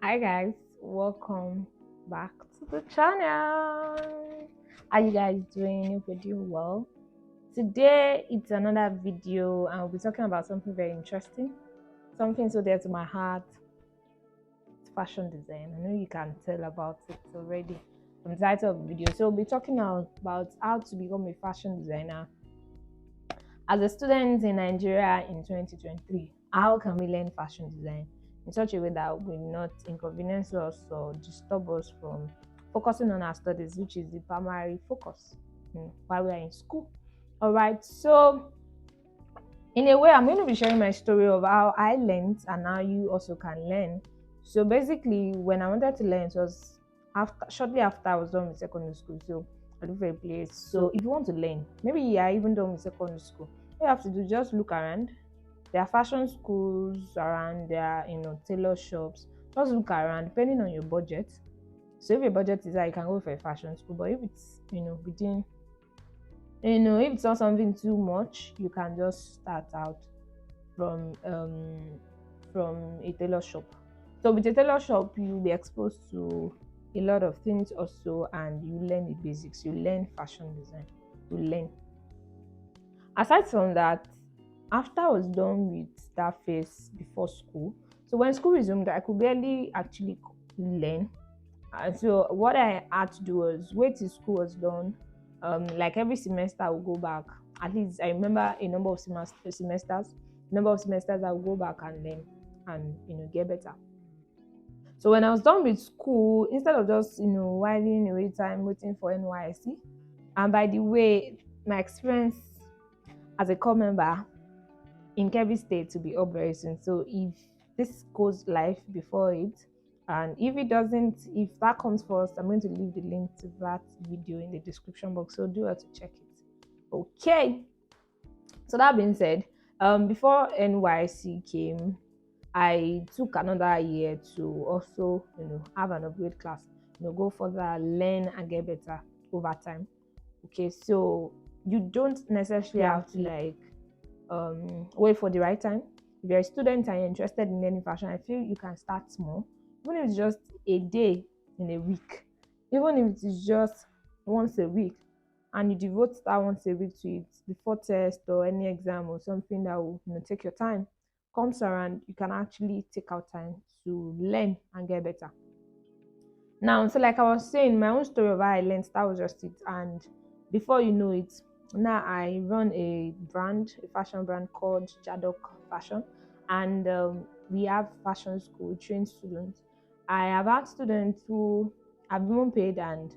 Hi guys, welcome back to the channel. How you guys doing? Hope you're doing well. Today it's another video and we'll be talking about something very interesting, something so dear to my heart. It's fashion design. I know you can tell about it already from the title of the video. So we'll be talking now about how to become a fashion designer as a student in Nigeria in 2023. How can we learn fashion design in such a way that will not inconvenience us or disturb us from focusing on our studies, which is the primary focus while we are in school? All right, so in a way, I'm going to be sharing my story of how I learned and how you also can learn. So basically, when I wanted to learn, it was shortly after I was done with secondary school. So I look for a place. So if you want to learn, maybe you are even done with secondary school, all you have to do is just look around. There are fashion schools around there, tailor shops. Just look around, depending on your budget. So if your budget is high, you can go for a fashion school. But if it's within, if it's not something too much, you can just start out from a tailor shop. So with a tailor shop, you'll be exposed to a lot of things also, and you learn the basics. You learn fashion design. You learn. Aside from that, after I was done with that phase before school, so when school resumed, I could barely actually learn. And so what I had to do was wait till school was done. Like every semester, I would go back. At least I remember a number of semesters. I would go back and learn and get better. So when I was done with school, instead of just whiling away time waiting for NYSC, and by the way, my experience as a core member in Kebbi State to be up very soon. So if this goes live before it, and if it doesn't, if that comes first, I'm going to leave the link to that video in the description box. So do have to check it. Okay. So that being said, before NYC came, I took another year to also, have an upgrade class, go further, learn and get better over time. Okay, so you don't necessarily have to wait for the right time. If you're a student and you're interested in learning fashion, I feel you can start small, even if it's just a day in a week, even if it is just once a week, and you devote that once a week to it before test or any exam or something that will take your time comes around, you can actually take out time to learn and get better. Now, so like I was saying, my own story of how I learned, that was just it. And before you know it, now I run a fashion brand called Jadok Fashion, and we have fashion school, train students. I have had students who have even paid, and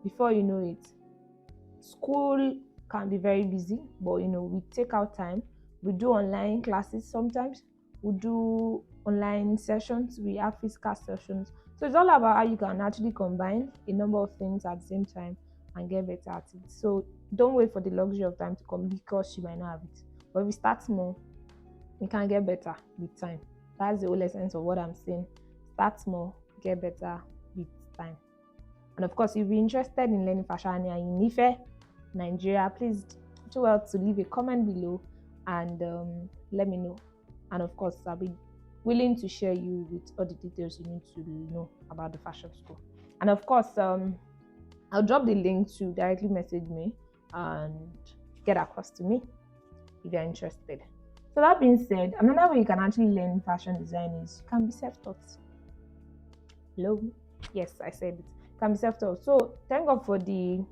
before you know it, school can be very busy, but we take out time. We do online classes sometimes. We do online sessions. We have physical sessions. So it's all about how you can actually combine a number of things at the same time and get better at it. So don't wait for the luxury of time to come because you might not have it. But if we start small, we can get better with time. That's the whole essence of what I'm saying. Start small, get better with time. And of course, if you're interested in learning fashion and you're in Ife, Nigeria, please do well to leave a comment below and let me know. And of course, I'll be willing to share you with all the details you need to know about the fashion school. And of course, I'll drop the link to directly message me and get across to me if you're interested. So that being said, another way you can actually learn fashion design is you can be self-taught. Hello? Yes, I said it. You can be self-taught. So thank God for the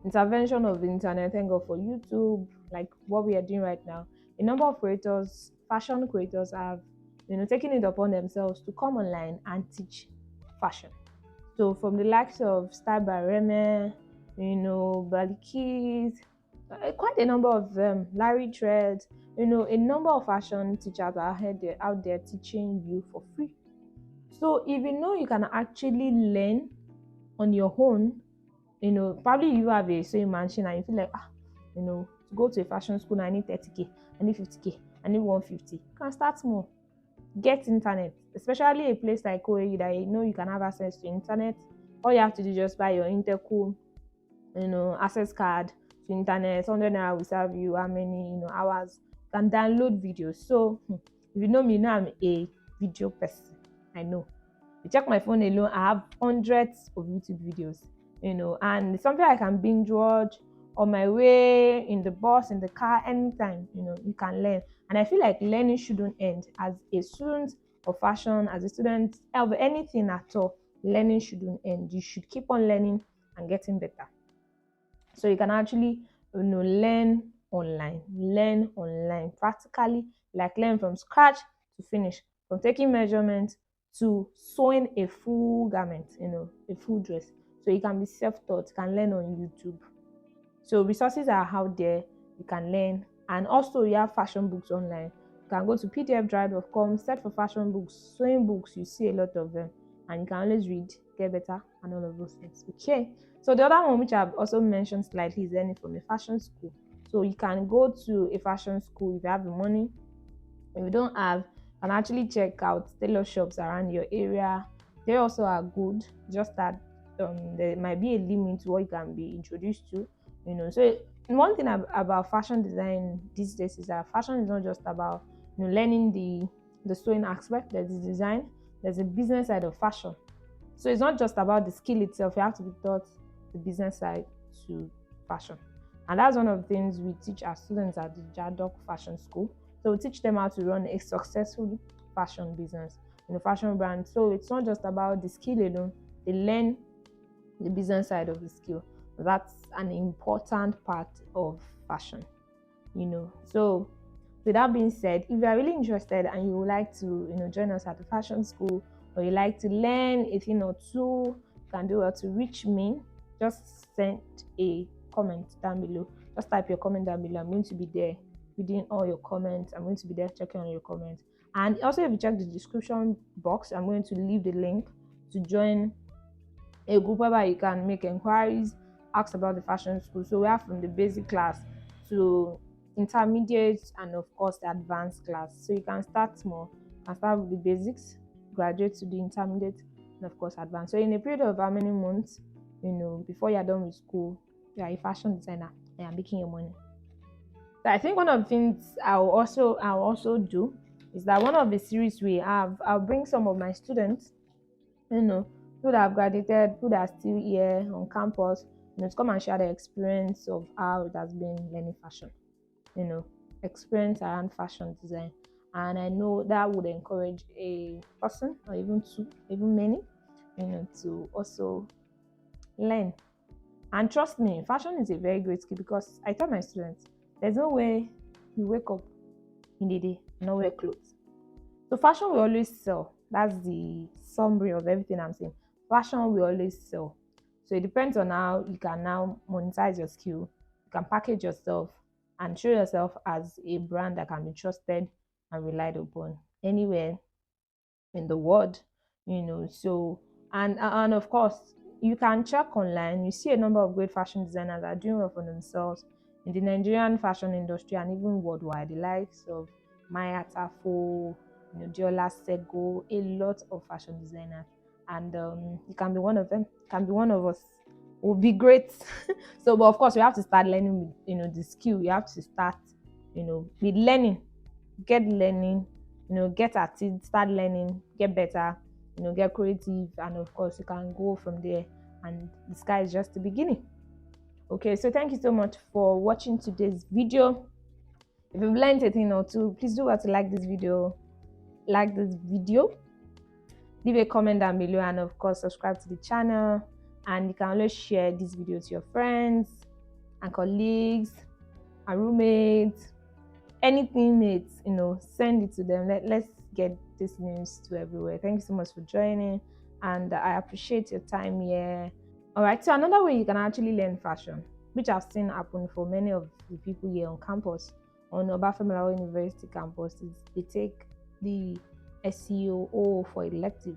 intervention of the internet. Thank God for YouTube, like what we are doing right now. A number of creators, fashion creators, have taken it upon themselves to come online and teach fashion. So from the likes of Style by Reme, Balikis, quite a number of them, Larry Tread, a number of fashion teachers are out there teaching you for free. So if you can actually learn on your own, probably you have a sewing machine and you feel like, to go to a fashion school, I need 30K, I need 50K, I need 150. You can start small. Get internet, especially a place like OAU that you can have access to internet. All you have to do is just buy your Intercool, access card to internet. 100 naira will serve you how many hours. You can download videos. So if you know me, I'm a video person. I know. You check my phone alone, I have hundreds of YouTube videos, and it's something I can binge watch on my way, in the bus, in the car, anytime, you can learn. And I feel like learning shouldn't end. As a student of fashion, as a student of anything at all, learning shouldn't end. You should keep on learning and getting better. So you can actually, learn online practically, like learn from scratch to finish, from taking measurements to sewing a full garment, a full dress. So you can be self-taught, you can learn on YouTube. So resources are out there, you can learn. And also you have fashion books online. You can go to pdfdrive.com, search for fashion books, sewing books, you see a lot of them. And you can always read, get better, and all of those things. Okay. So the other one, which I've also mentioned slightly, is learning from a fashion school. So you can go to a fashion school if you have the money. If you don't have, you can actually check out tailor shops around your area. They also are good, just that there might be a limit to what you can be introduced to. So one thing about fashion design these days is that fashion is not just about learning the sewing aspect. There's the design, there's a business side of fashion. So it's not just about the skill itself. You have to be taught the business side to fashion. And that's one of the things we teach our students at the Jadok Fashion School. So we teach them how to run a successful fashion business, fashion brand. So it's not just about the skill alone. They learn the business side of the skill. That's an important part of fashion, So with that being said, if you are really interested and you would like to, join us at the fashion school, or you like to learn a thing or two, you can do well to reach me. Just send a comment down below. Just type your comment down below. I'm going to be there reading all your comments. I'm going to be there checking on your comments. And also, if you check the description box, I'm going to leave the link to join a group where you can make inquiries, ask about the fashion school. So we have from the basic class to intermediate, and of course the advanced class. So you can start small, you can start with the basics, graduate to the intermediate, and of course advanced. So in a period of how many months, before you're done with school, you're a fashion designer and you're making your money. So I think one of the things I'll also do is that one of the series we have, I'll bring some of my students, who that have graduated, who that are still here on campus, to come and share their experience of how it has been learning fashion, experience around fashion design. And I know that would encourage a person, or even two, even many, to also learn. And trust me, fashion is a very great skill, because I tell my students, there's no way you wake up in the day and not wear clothes. So fashion will always sell. That's the summary of everything I'm saying. Fashion will always sell. So it depends on how you can now monetize your skill. You can package yourself and show yourself as a brand that can be trusted and relied upon anywhere in the world. So, and of course, you can check online. You see a number of great fashion designers that are doing well for themselves in the Nigerian fashion industry and even worldwide. The likes of Maya Tafo, Diola Sego, a lot of fashion designers, and you can be one of them. Can be one of us. Would be great. So, but of course, we have to start learning with the skill. You have to start with learning, get learning, get at it, start learning, get better, get creative, and of course, you can go from there. And the sky is just the beginning. Okay, so thank you so much for watching today's video. If you've learned a thing or two, please do well to like this video, leave a comment down below, and of course subscribe to the channel. And you can always share this video to your friends and colleagues and roommates, anything mates, send it to them. Let's get this news to everywhere. Thank you so much for joining, and I appreciate your time here. All right, so another way you can actually learn fashion, which I've seen happen for many of the people here on campus, on Obafemi University campus, is they take the SEO for elective.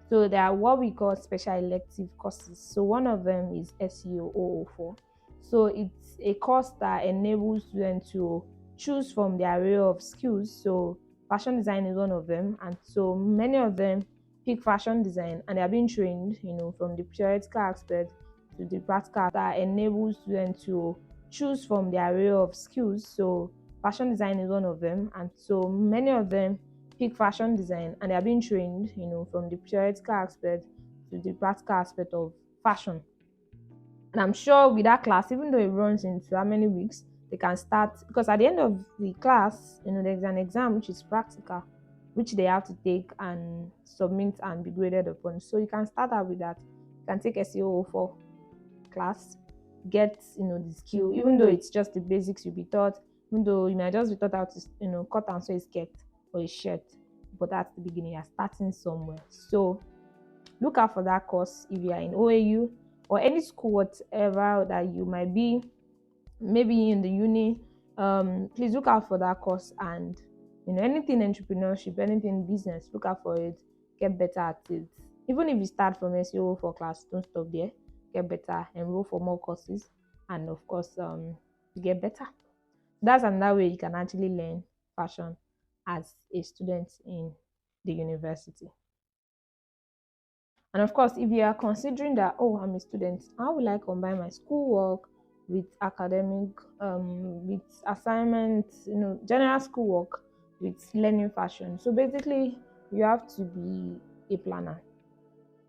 So there are what we call special elective courses. So one of them is SEO 004. So it's a course that enables students to choose from the array of skills. So fashion design is one of them, and so many of them pick fashion design, and they are being trained, from the theoretical aspect to the practical, that enables students to choose from the array of skills. So fashion design is one of them, and so many of them pick fashion design, and they are being trained, from the theoretical aspect to the practical aspect of fashion. And I'm sure with that class, even though it runs into how many weeks, they can start, because at the end of the class, there's an exam which is practical, which they have to take and submit and be graded upon. So you can start out with that. You can take SEO for class, get the skill, even though it's just the basics you'll be taught, even though you might just be taught how to cut and sew a skirt or a shirt, but that's the beginning. You're starting somewhere. So look out for that course if you are in OAU or any school whatever that you might be, maybe in the uni. Please look out for that course, and anything entrepreneurship, anything business, look out for it, get better at it. Even if you start from SEO for class, don't stop there, get better, enroll for more courses, and of course get better. That's another way you can actually learn fashion as a student in the university. And of course, if you are considering that, oh, I'm a student, how will I combine my schoolwork with academic, with assignments, general schoolwork with learning fashion? So basically, you have to be a planner.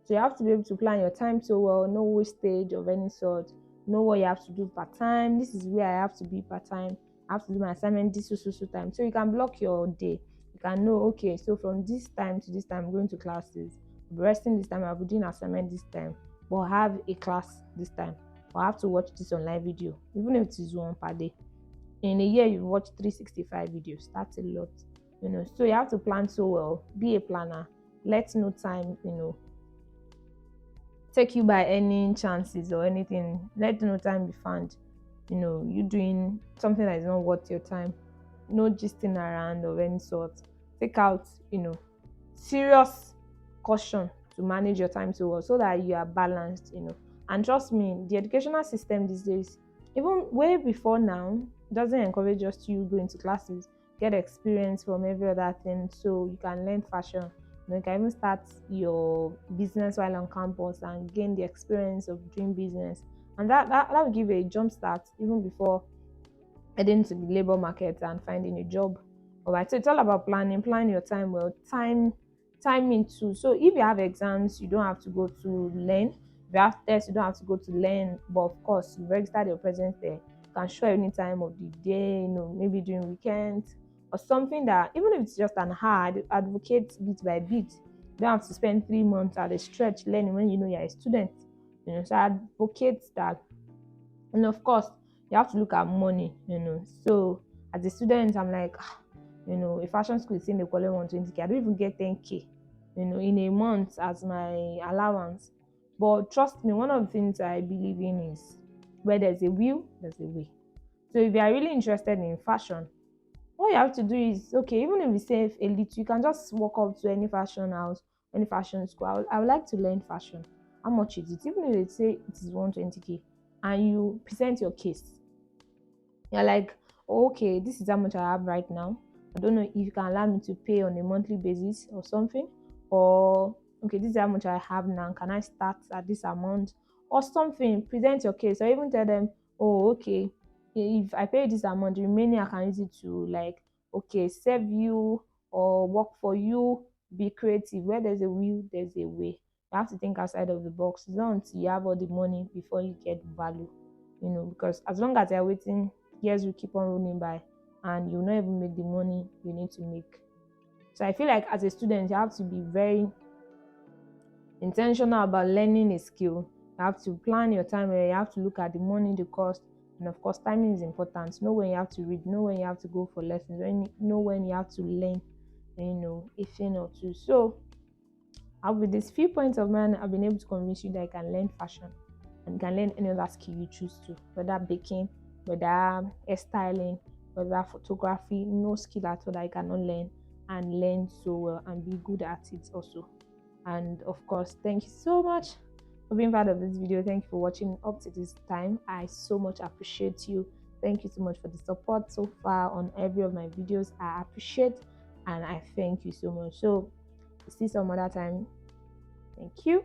So you have to be able to plan your time so well, no wastage of any sort, know what you have to do part time. This is where I have to be part time. I have to do my assignment this so time. So you can block your day. You can know, okay, so from this time to this time, I'm going to classes. I'll be resting this time, I'll be doing assignment this time, but I have a class this time. Or I have to watch this online video, even if it is one per day. In a year, you watch 365 videos. That's a lot, So you have to plan so well. Be a planner. Let no time, take you by any chances or anything. Let no time be found, you doing something that is not worth your time. No gisting around of any sort. Take out, serious caution to manage your time so well, so that you are balanced, And trust me, the educational system these days, even way before now, doesn't encourage just you going to classes, get experience from every other thing, so you can learn fashion. You can even start your business while on campus and gain the experience of doing business, and that will give you a jump start even before heading to the labor market and finding a job. All right, so it's all about planning your time well, timing too. So if you have exams, you don't have to go to learn. If you have tests, you don't have to go to learn. But of course, you register your presence there. You can show any time of the day, maybe during weekends or something, that even if it's just an hour, advocate bit by bit. You don't have to spend 3 months at a stretch learning when you're a student. So advocate that. And of course, you have to look at money. So as a student, I'm like, a fashion school is saying they call it 120K. I don't even get 10K, in a month as my allowance. But trust me, one of the things I believe in is where there's a will, there's a way. So if you are really interested in fashion, all you have to do is, okay, even if you save a little, you can just walk up to any fashion house, any fashion school. I would like to learn fashion. How much is it? Even if they say it is 120K, and you present your case, you're like, okay, this is how much I have right now. I don't know if you can allow me to pay on a monthly basis or something, or okay, this is how much I have now. Can I start at this amount or something? Present your case, or even tell them, oh, okay, if I pay this amount, the remaining I can use it to, like, okay, serve you or work for you. Be creative. Where there's a will, there's a way. You have to think outside of the box. It's not until you have all the money before you get value, because as long as you're waiting, years will keep on rolling by and you'll not even make the money you need to make. So I feel like as a student, you have to be very intentional about learning a skill. You have to plan your time, where you have to look at the money, the cost, and of course, timing is important. Know when you have to read, know when you have to go for lessons, know when you have to learn, a thing or two. So, with these few points of mine, I've been able to convince you that you can learn fashion and you can learn any other skill you choose to, whether baking, whether hairstyling, whether photography. No skill at all that you cannot learn and learn so well and be good at it also. And of course, thank you so much for being part of this video. Thank you for watching up to this time. I so much appreciate you. Thank you so much for the support so far on every of my videos. I appreciate and I thank you so much. So see you some other time. Thank you.